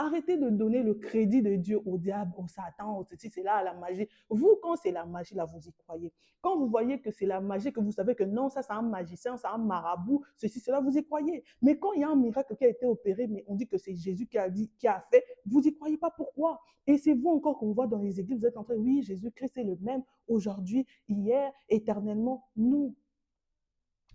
Arrêtez de donner le crédit de Dieu au diable, au Satan, au ceci, c'est là, à la magie. Vous, quand c'est la magie, là, vous y croyez. Quand vous voyez que c'est la magie, que vous savez que non, ça, c'est un magicien, c'est un marabout, ceci, cela, vous y croyez. Mais quand il y a un miracle qui a été opéré, mais on dit que c'est Jésus qui a dit, qui a fait, vous y croyez pas. Pourquoi? Et c'est vous encore qu'on voit dans les églises, vous êtes en train, oui, Jésus-Christ est le même aujourd'hui, hier, éternellement. Non.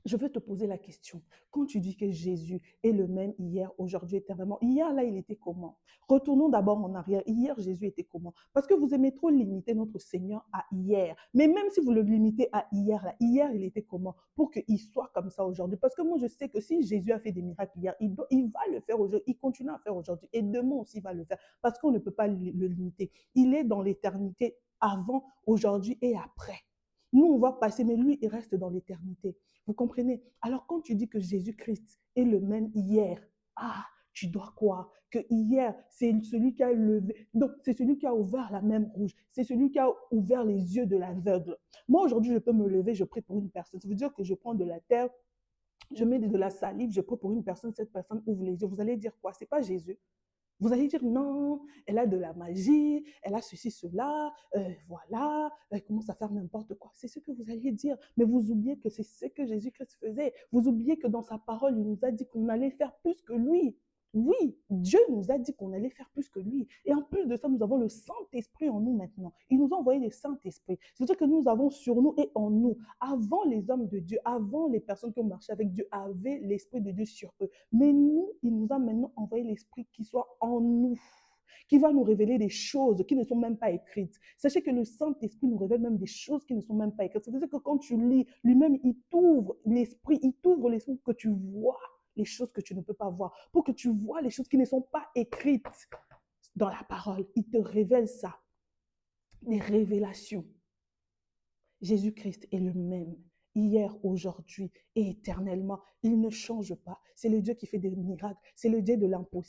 Je veux te poser la question. Quand tu dis que Jésus est le même hier, aujourd'hui, éternellement, hier, là, il était comment? Retournons d'abord en arrière. Hier, Jésus était comment? Parce que vous aimez trop limiter notre Seigneur à hier. Mais même si vous le limitez à hier, là, hier, il était comment? Pour qu'il soit comme ça aujourd'hui. Parce que moi, je sais que si Jésus a fait des miracles hier, il va le faire aujourd'hui. Il continue à faire aujourd'hui. Et demain aussi, il va le faire. Parce qu'on ne peut pas le limiter. Il est dans l'éternité avant, aujourd'hui et après. Nous, on va passer, mais lui, il reste dans l'éternité. Vous comprenez? Alors, quand tu dis que Jésus-Christ est le même hier, tu dois croire que hier, c'est celui qui a levé, donc c'est celui qui a ouvert la même rouge, c'est celui qui a ouvert les yeux de l'aveugle. Moi, aujourd'hui, je peux me lever, je prie pour une personne. Ça veut dire que je prends de la terre, je mets de la salive, je prie pour une personne, cette personne ouvre les yeux. Vous allez dire quoi? C'est pas Jésus. Vous allez dire non, elle a de la magie, elle a ceci, cela, voilà, elle commence à faire n'importe quoi. C'est ce que vous allez dire. Mais vous oubliez que c'est ce que Jésus-Christ faisait. Vous oubliez que dans sa parole, il nous a dit qu'on allait faire plus que lui. Oui, Dieu nous a dit qu'on allait faire plus que lui. Et en plus de ça, nous avons le Saint-Esprit en nous maintenant. Il nous a envoyé le Saint-Esprit. C'est-à-dire que nous avons sur nous et en nous. Avant les hommes de Dieu, avant les personnes qui ont marché avec Dieu, avaient l'Esprit de Dieu sur eux. Mais nous, il nous a maintenant envoyé l'Esprit qui soit en nous, qui va nous révéler des choses qui ne sont même pas écrites. Sachez que le Saint-Esprit nous révèle même des choses qui ne sont même pas écrites. C'est-à-dire que quand tu lis, lui-même, il t'ouvre l'esprit pour que tu vois les choses que tu ne peux pas voir, pour que tu vois les choses qui ne sont pas écrites dans la parole. Il te révèle ça, des révélations. Jésus-Christ est le même, hier, aujourd'hui et éternellement. Il ne change pas. C'est le Dieu qui fait des miracles. C'est le Dieu de l'impossible.